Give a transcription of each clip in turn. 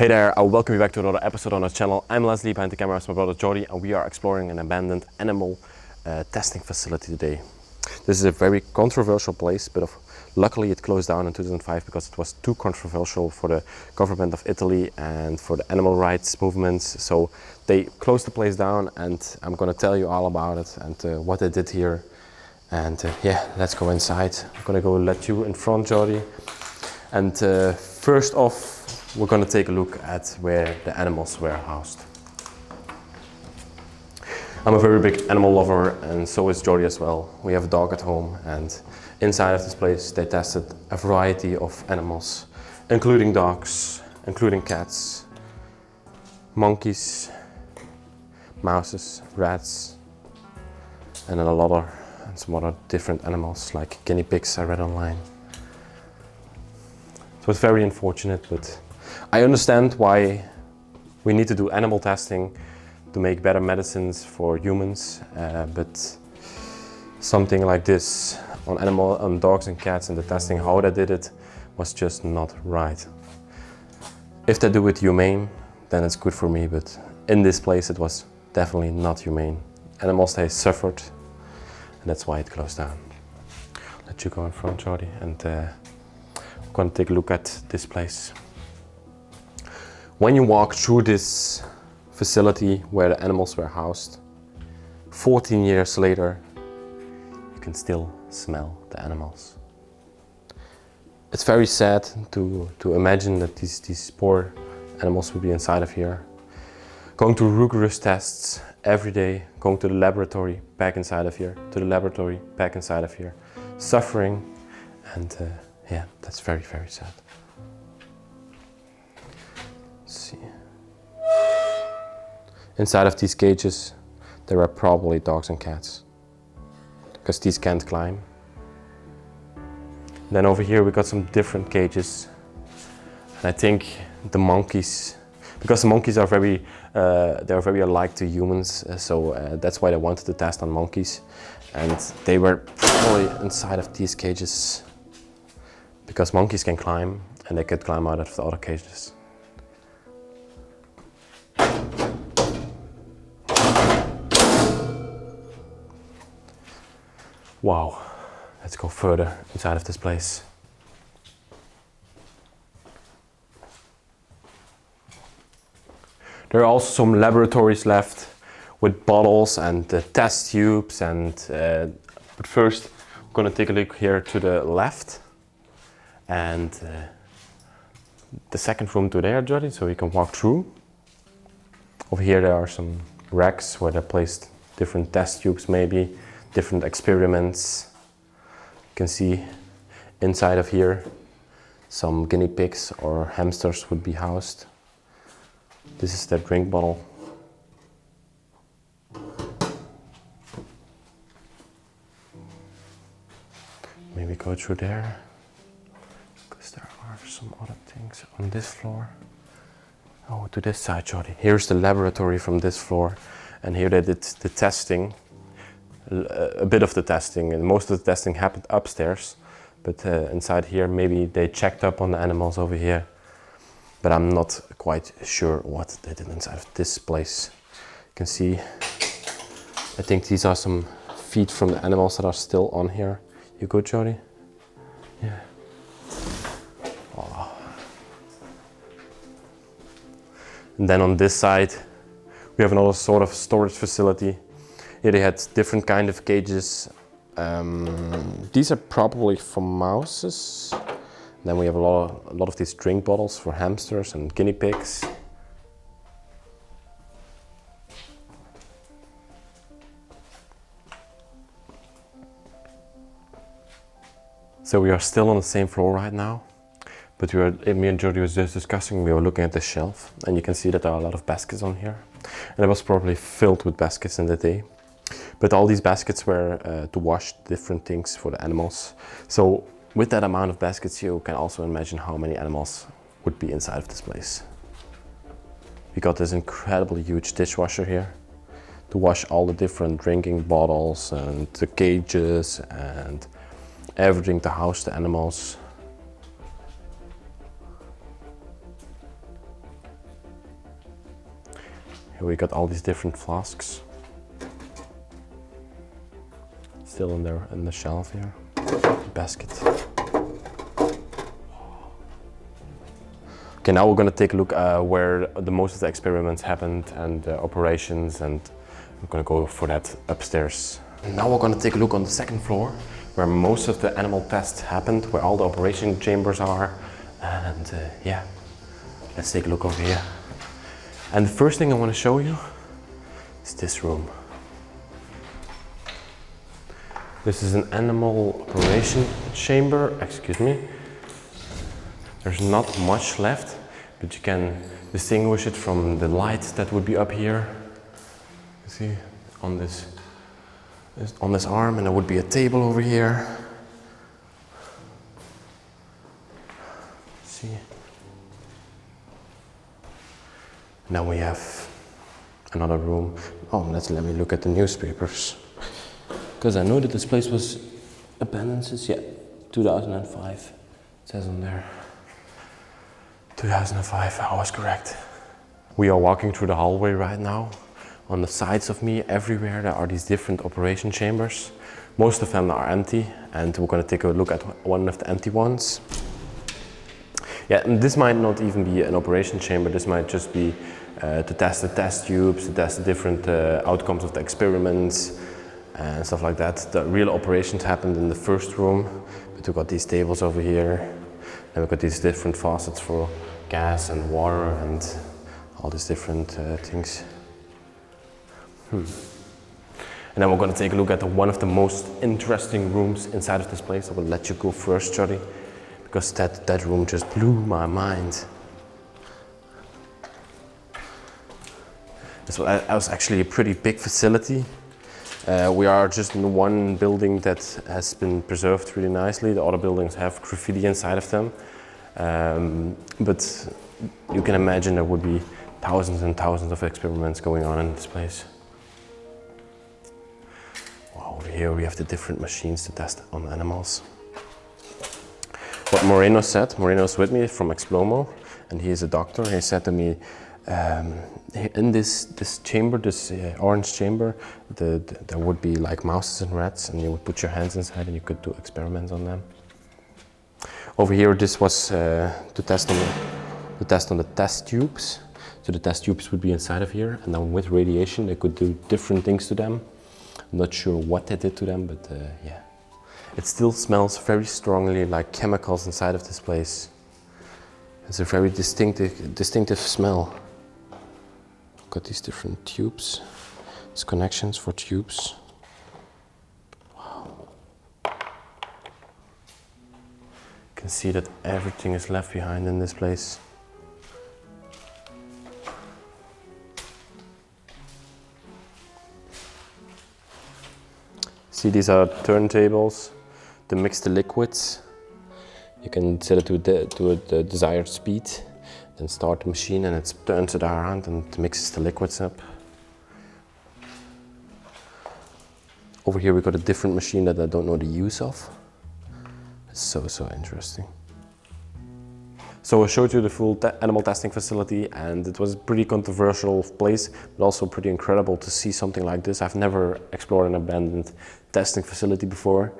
Hey there, I'll welcome you back to another episode on our channel. I'm Leslie, behind the camera is my brother Jordi, and we are exploring an abandoned animal testing facility today. This is a very controversial place, but luckily it closed down in 2005 because it was too controversial for the government of Italy and for the animal rights movements. So they closed the place down, and I'm gonna tell you all about it and what they did here. And yeah, let's go inside. I'm gonna go let you in front, Jordi. And first off, we're going to take a look at where the animals were housed. I'm a very big animal lover, and so is Jordi as well. We have a dog at home, and inside of this place they tested a variety of animals, including dogs, including cats, monkeys, mouses, rats, and then some other different animals like guinea pigs I read online. So it's very unfortunate, but I understand why we need to do animal testing to make better medicines for humans, but something like this on dogs and cats, and the testing, how they did it, was just not right. If they do it humane, then it's good for me, but in this place it was definitely not humane. Animals, they suffered, and that's why it closed down. Let you go in front, Jordi, and I'm going to take a look at this place. When you walk through this facility where the animals were housed, 14 years later, you can still smell the animals. It's very sad to imagine that these poor animals would be inside of here, going through rigorous tests every day, going to the laboratory, back inside of here, to the laboratory, back inside of here, suffering, and yeah, that's very, very sad. See. Inside of these cages there are probably dogs and cats, because these can't climb. Then over here we got some different cages, and I think the monkeys, because the monkeys are very alike to humans, so that's why they wanted to test on monkeys, and they were probably inside of these cages because monkeys can climb and they could climb out of the other cages. Wow, let's go further inside of this place. There are also some laboratories left with bottles and test tubes, and but first I'm gonna take a look here to the left, and the second room to there, Jordi, so we can walk through. Over here there are some racks where they placed different test tubes, maybe different experiments. You can see inside of here some guinea pigs or hamsters would be housed. This is their drink bottle. Maybe go through there, because there are some other things on this floor. Oh, to this side, Jordi. Here's the laboratory from this floor, and here they did the testing. A bit of the testing, and most of the testing happened upstairs, but inside here maybe they checked up on the animals over here, but I'm not quite sure what they did inside of this place. You can see, I think these are some feet from the animals that are still on here. You good, Jordi? Yeah. Oh. And then on this side we have another sort of storage facility. Here they had different kind of cages. These are probably for mouses. Then we have a lot of these drink bottles for hamsters and guinea pigs. So we are still on the same floor right now, but me and Jordi was just discussing, we were looking at the shelf, and you can see that there are a lot of baskets on here. And it was probably filled with baskets in the day. But all these baskets were to wash different things for the animals. So with that amount of baskets, you can also imagine how many animals would be inside of this place. We got this incredibly huge dishwasher here to wash all the different drinking bottles and the cages and everything to house the animals. Here we got all these different flasks. Still in there in the shelf here. Basket. Okay, now we're gonna take a look where the most of the experiments happened and operations, and we're gonna go for that upstairs. Now we're gonna take a look on the second floor, where most of the animal tests happened, where all the operation chambers are, and yeah, let's take a look over here. And the first thing I want to show you is this room. This is an animal operation chamber, excuse me. There's not much left, but you can distinguish it from the light that would be up here. You see, on this arm, and there would be a table over here. See? Now we have another room. Oh, let me look at the newspapers. Because I know that this place was abandoned since, yeah, 2005. It says on there. 2005, I was correct. We are walking through the hallway right now. On the sides of me, everywhere, there are these different operation chambers. Most of them are empty, and we're going to take a look at one of the empty ones. Yeah, and this might not even be an operation chamber. This might just be to test the test tubes, to test the different outcomes of the experiments and stuff like that. The real operations happened in the first room, but we've got these tables over here, and we've got these different faucets for gas and water and all these different things. And then we're going to take a look at one of the most interesting rooms inside of this place. I will let you go first, Jody, because that room just blew my mind. This was actually a pretty big facility. We are just in one building that has been preserved really nicely. The other buildings have graffiti inside of them. But you can imagine there would be thousands and thousands of experiments going on in this place. Wow, over here we have the different machines to test on animals. What Moreno said, Moreno's with me from Explomo, and he is a doctor. He said to me, in this chamber, this orange chamber, there would be like mouses and rats, and you would put your hands inside and you could do experiments on them. Over here, this was to test on the test tubes. So the test tubes would be inside of here, and then with radiation they could do different things to them. I'm not sure what they did to them, but yeah. It still smells very strongly like chemicals inside of this place. It's a very distinctive smell. Got these different tubes. These connections for tubes. Wow. You can see that everything is left behind in this place. See, these are turntables to mix the liquids. You can set it to the desired speed, then start the machine, and it turns it around and mixes the liquids up. Over here we got a different machine that I don't know the use of. It's so interesting. So I showed you the full animal testing facility, and it was a pretty controversial place, but also pretty incredible to see something like this. I've never explored an abandoned testing facility before.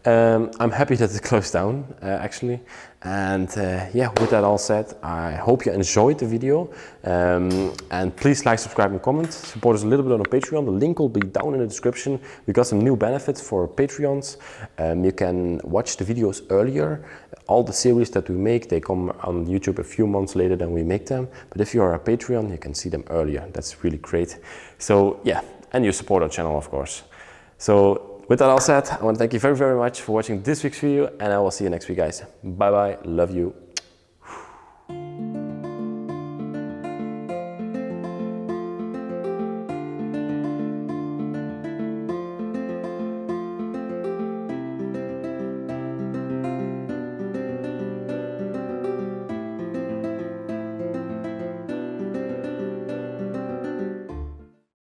I'm happy that it closed down, actually. And yeah, with that all said, I hope you enjoyed the video. And please like, subscribe and comment. Support us a little bit on Patreon. The link will be down in the description. We got some new benefits for Patreons. You can watch the videos earlier. All the series that we make, they come on YouTube a few months later than we make them. But if you are a Patreon, you can see them earlier. That's really great. So yeah, and you support our channel, of course. So with that all said, I want to thank you very much for watching this week's video, and I will see you next week, guys. Bye bye, love you.